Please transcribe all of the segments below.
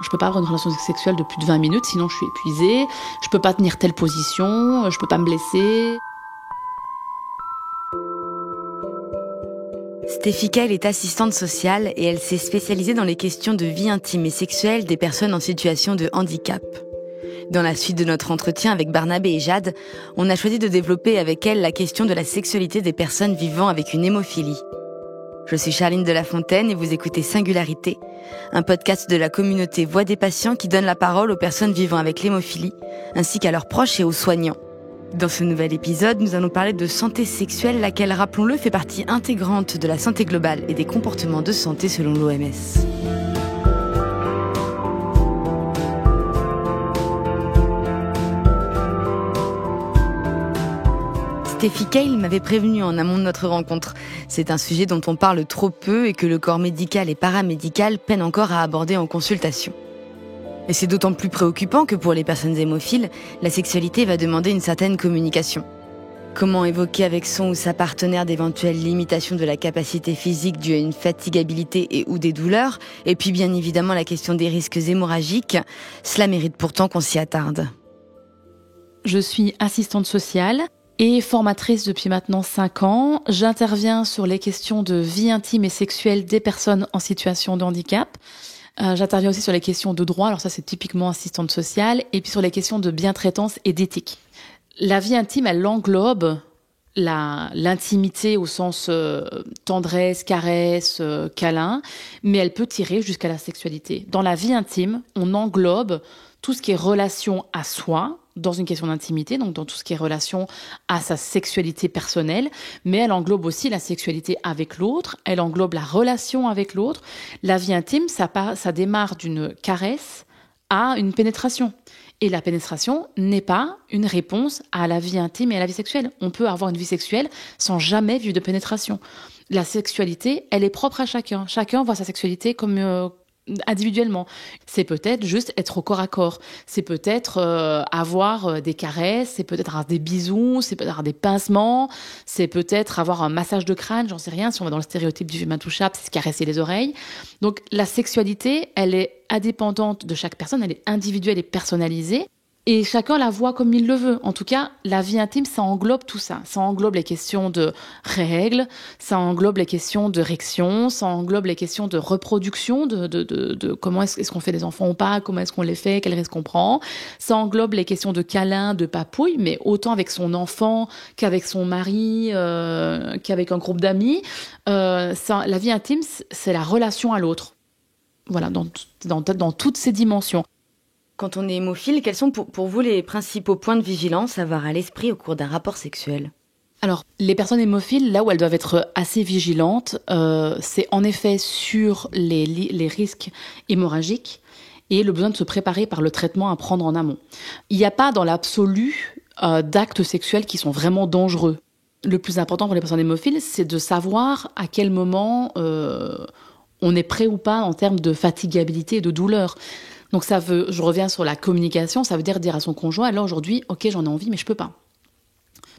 Je peux pas avoir une relation sexuelle de plus de 20 minutes, sinon je suis épuisée. Je peux pas tenir telle position, je peux pas me blesser. Stéphie Keil est assistante sociale et elle s'est spécialisée dans les questions de vie intime et sexuelle des personnes en situation de handicap. Dans la suite de notre entretien avec Barnabé et Jade, on a choisi de développer avec elle la question de la sexualité des personnes vivant avec une hémophilie. Je suis Charline de La Fontaine et vous écoutez Singularité, un podcast de la communauté Voix des patients qui donne la parole aux personnes vivant avec l'hémophilie, ainsi qu'à leurs proches et aux soignants. Dans ce nouvel épisode, nous allons parler de santé sexuelle, laquelle, rappelons-le, fait partie intégrante de la santé globale et des comportements de santé selon l'OMS. Stéphie Keil m'avait prévenu en amont de notre rencontre. C'est un sujet dont on parle trop peu et que le corps médical et paramédical peinent encore à aborder en consultation. Et c'est d'autant plus préoccupant que pour les personnes hémophiles, la sexualité va demander une certaine communication. Comment évoquer avec son ou sa partenaire d'éventuelles limitations de la capacité physique dues à une fatigabilité et ou des douleurs, et puis bien évidemment la question des risques hémorragiques, cela mérite pourtant qu'on s'y attarde. Je suis assistante sociale et formatrice depuis maintenant 5 ans. J'interviens sur les questions de vie intime et sexuelle des personnes en situation de handicap. J'interviens aussi sur les questions de droit, alors ça c'est typiquement assistante sociale, et puis sur les questions de bientraitance et d'éthique. La vie intime, elle englobe l'intimité au sens tendresse, caresse, câlin, mais elle peut tirer jusqu'à la sexualité. Dans la vie intime, on englobe tout ce qui est relation à soi, dans une question d'intimité, donc dans tout ce qui est relation à sa sexualité personnelle, mais elle englobe aussi la sexualité avec l'autre, elle englobe la relation avec l'autre. La vie intime, ça démarre d'une caresse à une pénétration. Et la pénétration n'est pas une réponse à la vie intime et à la vie sexuelle. On peut avoir une vie sexuelle sans jamais vivre de pénétration. La sexualité, elle est propre à chacun. Chacun voit sa sexualité comme individuellement. C'est peut-être juste être au corps à corps. C'est peut-être avoir des caresses, c'est peut-être avoir des bisous, c'est peut-être avoir des pincements, c'est peut-être avoir un massage de crâne, j'en sais rien. Si on va dans le stéréotype du humain touchable, c'est se caresser les oreilles. Donc la sexualité, elle est indépendante de chaque personne, elle est individuelle et personnalisée. Et chacun la voit comme il le veut. En tout cas, la vie intime, ça englobe tout ça. Ça englobe les questions de règles, ça englobe les questions d'érection, ça englobe les questions de reproduction, de comment est-ce qu'on fait des enfants ou pas, comment est-ce qu'on les fait, quel risque on prend. Ça englobe les questions de câlin, de papouille, mais autant avec son enfant qu'avec son mari, qu'avec un groupe d'amis. La vie intime, c'est la relation à l'autre. Voilà, dans toutes ces dimensions. Quand on est hémophile, quels sont pour vous les principaux points de vigilance à avoir à l'esprit au cours d'un rapport sexuel ? Alors, les personnes hémophiles, là où elles doivent être assez vigilantes, c'est en effet sur les risques hémorragiques et le besoin de se préparer par le traitement à prendre en amont. Il n'y a pas dans l'absolu d'actes sexuels qui sont vraiment dangereux. Le plus important pour les personnes hémophiles, c'est de savoir à quel moment on est prêt ou pas en termes de fatigabilité et de douleur. Donc je reviens sur la communication, ça veut dire à son conjoint, alors aujourd'hui, ok, j'en ai envie, mais je peux pas.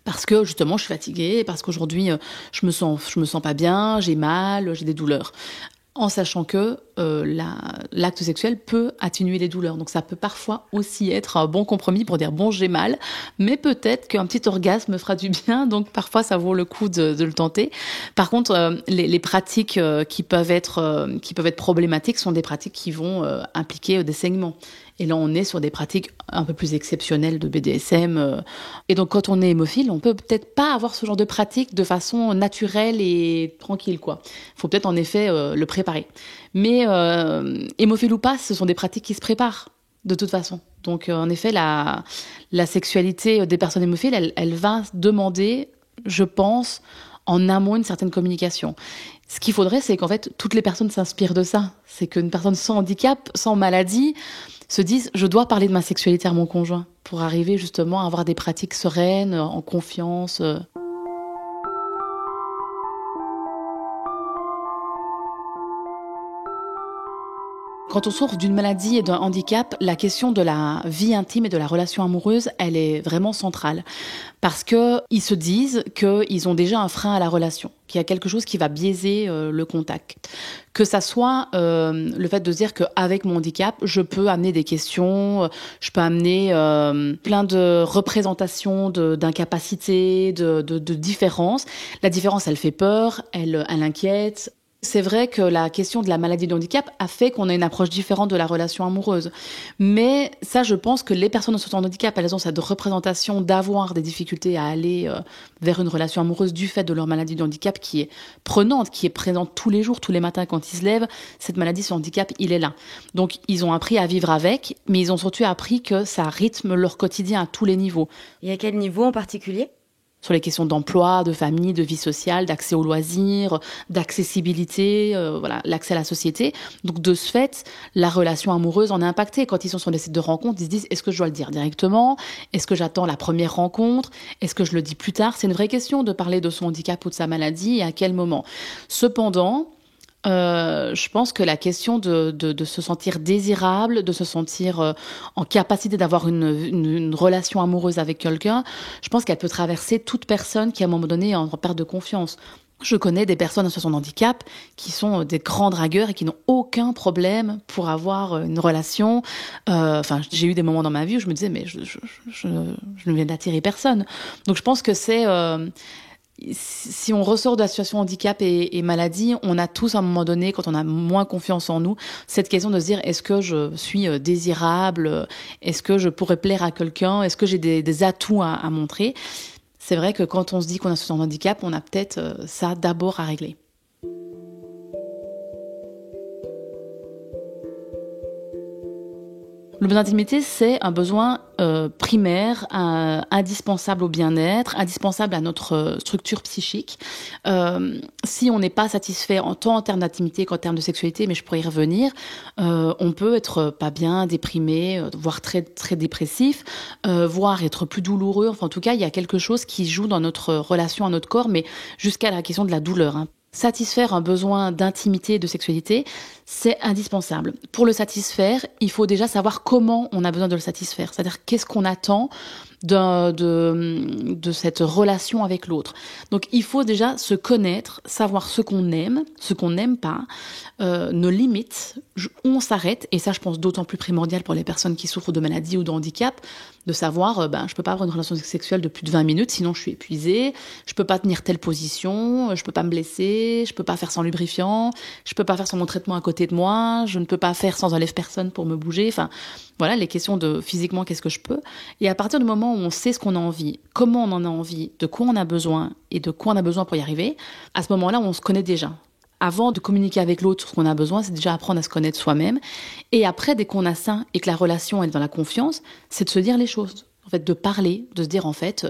Parce que justement, je suis fatiguée, parce qu'aujourd'hui, je me sens pas bien, j'ai mal, j'ai des douleurs. En sachant que l'acte sexuel peut atténuer les douleurs. Donc ça peut parfois aussi être un bon compromis pour dire bon, j'ai mal, mais peut-être qu'un petit orgasme me fera du bien, donc parfois ça vaut le coup de le tenter. Par contre, les pratiques qui peuvent être problématiques sont des pratiques qui vont impliquer des saignements. Et là, on est sur des pratiques un peu plus exceptionnelles de BDSM. Et donc, quand on est hémophile, on peut peut-être pas avoir ce genre de pratique de façon naturelle et tranquille, quoi. Il faut peut-être en effet le préparer. Mais hémophile ou pas, ce sont des pratiques qui se préparent de toute façon. Donc, en effet, la sexualité des personnes hémophiles, elle va demander, je pense, en amont une certaine communication. Ce qu'il faudrait, c'est qu'en fait, toutes les personnes s'inspirent de ça. C'est qu'une personne sans handicap, sans maladie, se disent « je dois parler de ma sexualité à mon conjoint » pour arriver justement à avoir des pratiques sereines, en confiance. Quand on souffre d'une maladie et d'un handicap, la question de la vie intime et de la relation amoureuse, elle est vraiment centrale. Parce qu'ils se disent qu'ils ont déjà un frein à la relation, qu'il y a quelque chose qui va biaiser le contact. Que ça soit le fait de se dire qu'avec mon handicap, je peux amener des questions, je peux amener plein de représentations d'incapacité, de différences. La différence, elle fait peur, elle inquiète. C'est vrai que la question de la maladie de handicap a fait qu'on a une approche différente de la relation amoureuse. Mais ça, je pense que les personnes en situation de handicap, elles ont cette représentation d'avoir des difficultés à aller vers une relation amoureuse du fait de leur maladie de handicap qui est prenante, qui est présente tous les jours, tous les matins quand ils se lèvent. Cette maladie, ce handicap, il est là. Donc, ils ont appris à vivre avec, mais ils ont surtout appris que ça rythme leur quotidien à tous les niveaux. Et à quel niveau en particulier ? Sur les questions d'emploi, de famille, de vie sociale, d'accès aux loisirs, d'accessibilité, l'accès à la société. Donc de ce fait, la relation amoureuse en est impactée. Quand ils sont sur des sites de rencontres, ils se disent est-ce que je dois le dire directement ? Est-ce que j'attends la première rencontre ? Est-ce que je le dis plus tard ? C'est une vraie question de parler de son handicap ou de sa maladie et à quel moment. Cependant, je pense que la question de se sentir désirable, de se sentir en capacité d'avoir une relation amoureuse avec quelqu'un, je pense qu'elle peut traverser toute personne qui, à un moment donné, est en perte de confiance. Je connais des personnes en situation de handicap qui sont des grands dragueurs et qui n'ont aucun problème pour avoir une relation. J'ai eu des moments dans ma vie où je me disais, mais je ne viens d'attirer personne. Donc je pense que c'est... si on ressort de la situation handicap et maladie, on a tous à un moment donné, quand on a moins confiance en nous, cette question de se dire est-ce que je suis désirable, est-ce que je pourrais plaire à quelqu'un, est-ce que j'ai des atouts à montrer. C'est vrai que quand on se dit qu'on a ce handicap, on a peut-être ça d'abord à régler. Le besoin d'intimité, c'est un besoin primaire, indispensable au bien-être, indispensable à notre structure psychique. Si on n'est pas satisfait tant en termes d'intimité qu'en termes de sexualité, mais je pourrais y revenir, on peut être pas bien, déprimé, voire très, très dépressif, voire être plus douloureux. Enfin, en tout cas, il y a quelque chose qui joue dans notre relation à notre corps, mais jusqu'à la question de la douleur, hein. Satisfaire un besoin d'intimité et de sexualité, c'est indispensable. Pour le satisfaire, il faut déjà savoir comment on a besoin de le satisfaire. C'est-à-dire qu'est-ce qu'on attend de cette relation avec l'autre. Donc il faut déjà se connaître, savoir ce qu'on aime, ce qu'on n'aime pas, nos limites, où on s'arrête. Et ça, je pense, d'autant plus primordial pour les personnes qui souffrent de maladies ou de handicap, de savoir, je peux pas avoir une relation sexuelle de plus de 20 minutes, sinon je suis épuisée, je peux pas tenir telle position, je peux pas me blesser, je peux pas faire sans lubrifiant, je peux pas faire sans mon traitement à côté de moi, je ne peux pas faire sans un lève-personne pour me bouger. Enfin, voilà, les questions de physiquement, qu'est-ce que je peux. Et à partir du moment où on sait ce qu'on a envie, comment on en a envie, de quoi on a besoin et de quoi on a besoin pour y arriver, à ce moment-là, on se connaît déjà. Avant de communiquer avec l'autre sur ce qu'on a besoin, c'est déjà apprendre à se connaître soi-même. Et après, dès qu'on a ça et que la relation est dans la confiance, c'est de se dire les choses. En fait, de parler, de se dire en fait,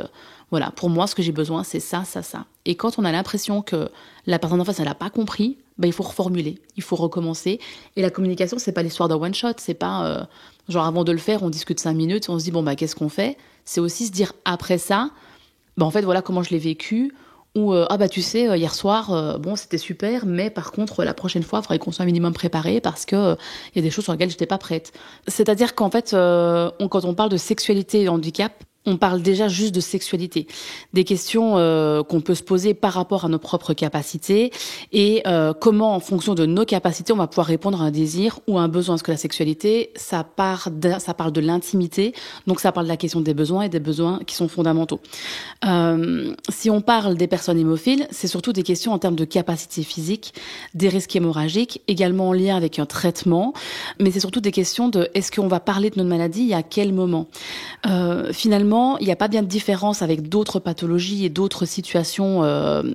voilà, pour moi, ce que j'ai besoin, c'est ça, ça, ça. Et quand on a l'impression que la personne en face, elle n'a pas compris, il faut reformuler, il faut recommencer. Et la communication, c'est pas l'histoire d'un one shot, c'est pas genre avant de le faire, on discute 5 minutes, on se dit qu'est-ce qu'on fait ? C'est aussi se dire après ça, en fait voilà comment je l'ai vécu. Ou tu sais, hier soir, c'était super, mais par contre la prochaine fois, il faudrait qu'on soit un minimum préparé parce que y a des choses sur lesquelles j'étais pas prête. C'est-à-dire qu'en fait, quand on parle de sexualité et de handicap, on parle déjà juste de sexualité, des questions qu'on peut se poser par rapport à nos propres capacités et comment, en fonction de nos capacités, on va pouvoir répondre à un désir ou à un besoin. Parce que la sexualité, ça parle de l'intimité, donc ça parle de la question des besoins et des besoins qui sont fondamentaux. Si on parle des personnes hémophiles, c'est surtout des questions en termes de capacité physique, des risques hémorragiques, également en lien avec un traitement, mais c'est surtout des questions de est-ce qu'on va parler de notre maladie et à quel moment. Finalement, il n'y a pas bien de différence avec d'autres pathologies et d'autres situations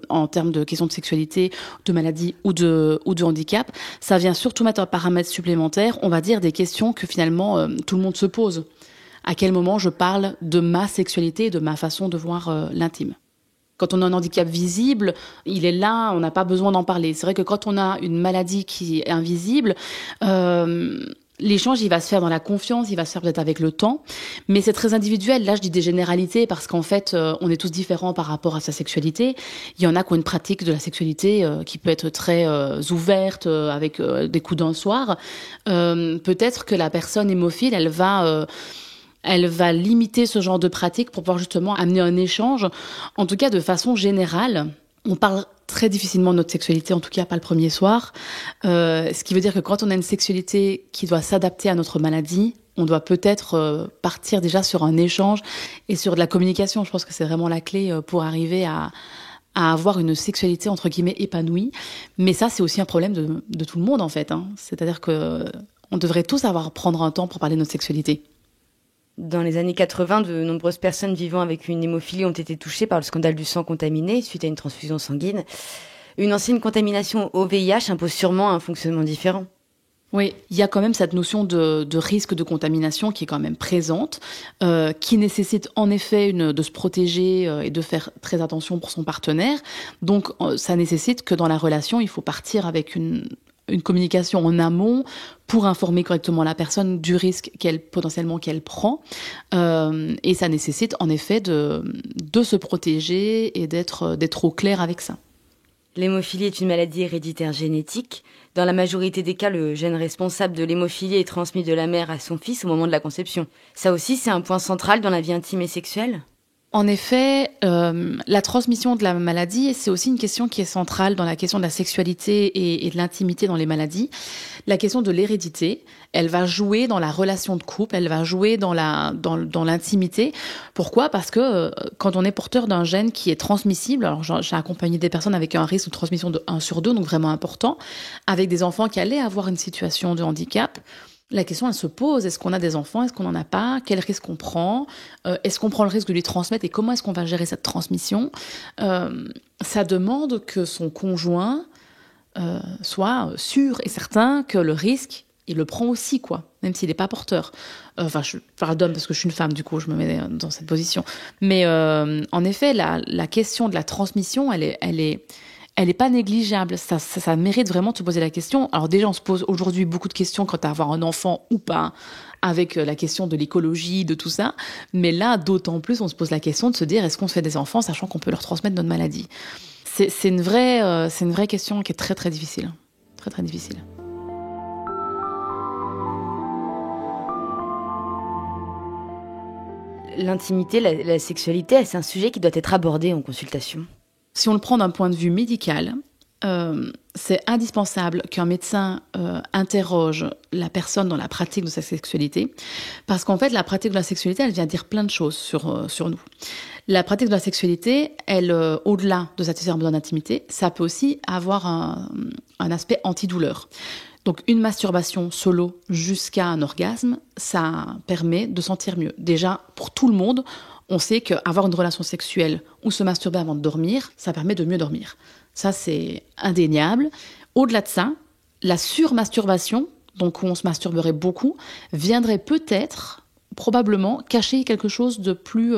en termes de questions de sexualité, de maladie ou de handicap. Ça vient surtout mettre un paramètre supplémentaire, on va dire des questions que finalement tout le monde se pose. À quel moment je parle de ma sexualité et de ma façon de voir l'intime ? Quand on a un handicap visible, il est là, on n'a pas besoin d'en parler. C'est vrai que quand on a une maladie qui est invisible, L'échange, il va se faire dans la confiance, il va se faire peut-être avec le temps, mais c'est très individuel. Là, je dis des généralités parce qu'en fait, on est tous différents par rapport à sa sexualité. Il y en a qui ont une pratique de la sexualité qui peut être très ouverte, avec des coups d'un soir. Peut-être que la personne hémophile, elle va limiter ce genre de pratique pour pouvoir justement amener un échange. En tout cas, de façon générale, on parle très difficilement de notre sexualité, en tout cas pas le premier soir. Ce qui veut dire que quand on a une sexualité qui doit s'adapter à notre maladie, on doit peut-être partir déjà sur un échange et sur de la communication. Je pense que c'est vraiment la clé pour arriver à avoir une sexualité entre guillemets épanouie. Mais ça, c'est aussi un problème de tout le monde en fait. C'est-à-dire que on devrait tous prendre un temps pour parler de notre sexualité. Dans les années 80, de nombreuses personnes vivant avec une hémophilie ont été touchées par le scandale du sang contaminé suite à une transfusion sanguine. Une ancienne contamination au VIH impose sûrement un fonctionnement différent. Oui, il y a quand même cette notion de risque de contamination qui est quand même présente, qui nécessite en effet de se protéger et de faire très attention pour son partenaire. Donc, ça nécessite que dans la relation, il faut partir avec une communication en amont pour informer correctement la personne du risque potentiellement qu'elle prend. Et ça nécessite en effet de se protéger et d'être au clair avec ça. L'hémophilie est une maladie héréditaire génétique. Dans la majorité des cas, le gène responsable de l'hémophilie est transmis de la mère à son fils au moment de la conception. Ça aussi, c'est un point central dans la vie intime et sexuelle ? En effet, la transmission de la maladie, c'est aussi une question qui est centrale dans la question de la sexualité et de l'intimité dans les maladies. La question de l'hérédité, elle va jouer dans la relation de couple, elle va jouer dans l'intimité. Pourquoi ? Parce que quand on est porteur d'un gène qui est transmissible, alors j'ai accompagné des personnes avec un risque de transmission de 1/2, donc vraiment important, avec des enfants qui allaient avoir une situation de handicap. La question, elle se pose, est-ce qu'on a des enfants, est-ce qu'on n'en a pas, quel risque on prend, est-ce qu'on prend le risque de lui transmettre et comment est-ce qu'on va gérer cette transmission ? Ça demande que son conjoint soit sûr et certain que le risque, il le prend aussi, quoi, même s'il n'est pas porteur. Je parle d'homme parce que je suis une femme, du coup, je me mets dans cette position. Mais en effet, la question de la transmission, elle est pas négligeable. Ça mérite vraiment de se poser la question. Alors déjà, on se pose aujourd'hui beaucoup de questions quant à avoir un enfant ou pas, avec la question de l'écologie, de tout ça. Mais là, d'autant plus, on se pose la question de se dire, est-ce qu'on se fait des enfants, sachant qu'on peut leur transmettre notre maladie ? C'est une vraie question qui est très, très difficile. Très, très difficile. L'intimité, la sexualité, c'est un sujet qui doit être abordé en consultation. Si on le prend d'un point de vue médical, c'est indispensable qu'un médecin interroge la personne dans la pratique de sa sexualité, parce qu'en fait, la pratique de la sexualité, elle vient dire plein de choses sur nous. La pratique de la sexualité, elle, au-delà de satisfaire un besoin d'intimité, ça peut aussi avoir un aspect antidouleur. Donc une masturbation solo jusqu'à un orgasme, ça permet de sentir mieux. Déjà, pour tout le monde, on sait qu'avoir une relation sexuelle ou se masturber avant de dormir, ça permet de mieux dormir. Ça, c'est indéniable. Au-delà de ça, la surmasturbation, donc où on se masturberait beaucoup, viendrait peut-être, probablement, cacher quelque chose de plus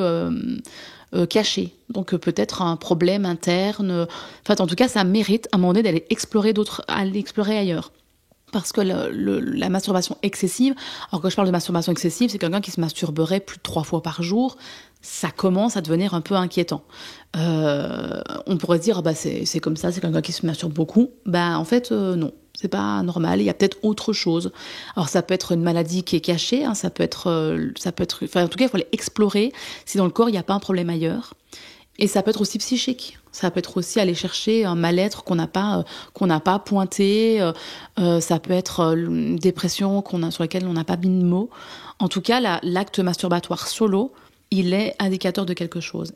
caché. Donc peut-être un problème interne. Enfin, en tout cas, ça mérite à un moment donné d'aller explorer ailleurs. Parce que la masturbation excessive, alors quand je parle de masturbation excessive, c'est quelqu'un qui se masturberait plus de 3 fois par jour, ça commence à devenir un peu inquiétant. On pourrait se dire, c'est comme ça, c'est quelqu'un qui se masturbe beaucoup. En fait, non, c'est pas normal, il y a peut-être autre chose. Alors ça peut être une maladie qui est cachée, ça peut être, enfin en tout cas, il faut aller explorer si dans le corps, il n'y a pas un problème ailleurs. Et ça peut être aussi psychique. Ça peut être aussi aller chercher un mal-être qu'on n'a pas pointé. Ça peut être une dépression sur laquelle on n'a pas mis de mots. En tout cas, l'acte masturbatoire solo, il est indicateur de quelque chose.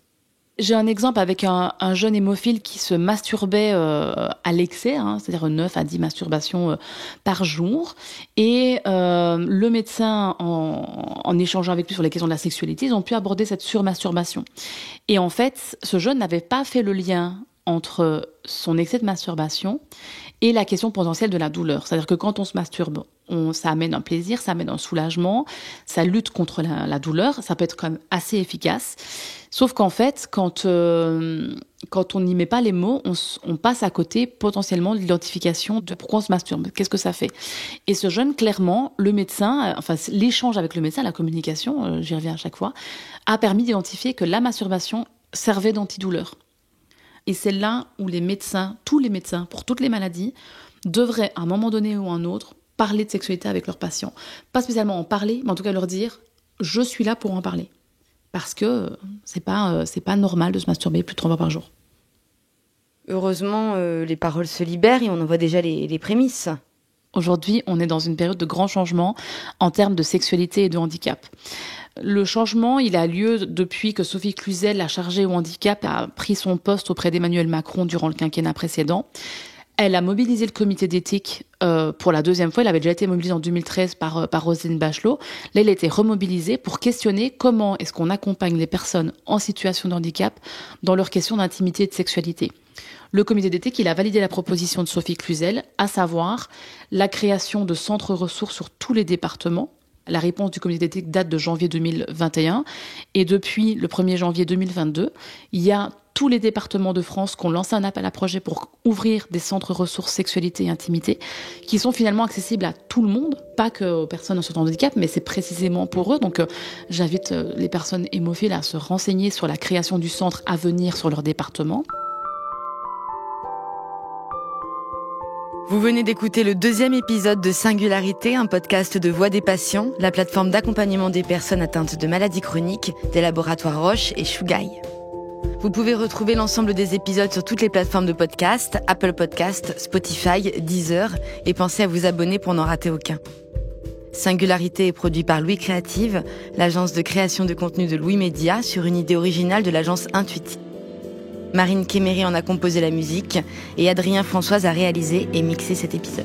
J'ai un exemple avec un jeune hémophile qui se masturbait à l'excès, c'est-à-dire 9 à 10 masturbations par jour. Et le médecin, en échangeant avec lui sur les questions de la sexualité, ils ont pu aborder cette surmasturbation. Et en fait, ce jeune n'avait pas fait le lien entre son excès de masturbation et la question potentielle de la douleur. C'est-à-dire que quand on se masturbe, ça amène un plaisir, ça amène un soulagement, ça lutte contre la douleur, ça peut être quand même assez efficace. Sauf qu'en fait, quand on n'y met pas les mots, on passe à côté potentiellement de l'identification de pourquoi on se masturbe, qu'est-ce que ça fait. Et ce jeune, clairement, le médecin, l'échange avec le médecin, la communication, j'y reviens à chaque fois, a permis d'identifier que la masturbation servait d'antidouleur. Et c'est là où les médecins, tous les médecins, pour toutes les maladies, devraient, à un moment donné ou un autre, parler de sexualité avec leurs patients. Pas spécialement en parler, mais en tout cas leur dire « je suis là pour en parler ». Parce que c'est pas normal de se masturber plus de 3 fois par jour. Heureusement, les paroles se libèrent et on en voit déjà les prémices. Aujourd'hui, on est dans une période de grands changements en termes de sexualité et de handicap. Le changement, il a lieu depuis que Sophie Cluzel, la chargée au handicap, a pris son poste auprès d'Emmanuel Macron durant le quinquennat précédent. Elle a mobilisé le comité d'éthique pour la 2e fois. Il avait déjà été mobilisé en 2013 par Roselyne Bachelot. Là, il a été remobilisé pour questionner comment est-ce qu'on accompagne les personnes en situation de handicap dans leurs questions d'intimité et de sexualité. Le comité d'éthique, il a validé la proposition de Sophie Cluzel, à savoir la création de centres ressources sur tous les départements. La réponse du comité d'éthique date de janvier 2021 et depuis le 1er janvier 2022, il y a tous les départements de France qui ont lancé un appel à projet pour ouvrir des centres ressources sexualité et intimité qui sont finalement accessibles à tout le monde, pas qu'aux personnes en situation de handicap, mais c'est précisément pour eux. Donc j'invite les personnes hémophiles à se renseigner sur la création du centre à venir sur leur département. Vous venez d'écouter le 2e épisode de Singularité, un podcast de Voix des patients, la plateforme d'accompagnement des personnes atteintes de maladies chroniques des laboratoires Roche et Chugai. Vous pouvez retrouver l'ensemble des épisodes sur toutes les plateformes de podcast, Apple Podcast, Spotify, Deezer, et pensez à vous abonner pour n'en rater aucun. Singularité est produit par Louis Créative, l'agence de création de contenu de Louis Média, sur une idée originale de l'agence Intuitive. Marine Kéméry en a composé la musique et Adrien Françoise a réalisé et mixé cet épisode.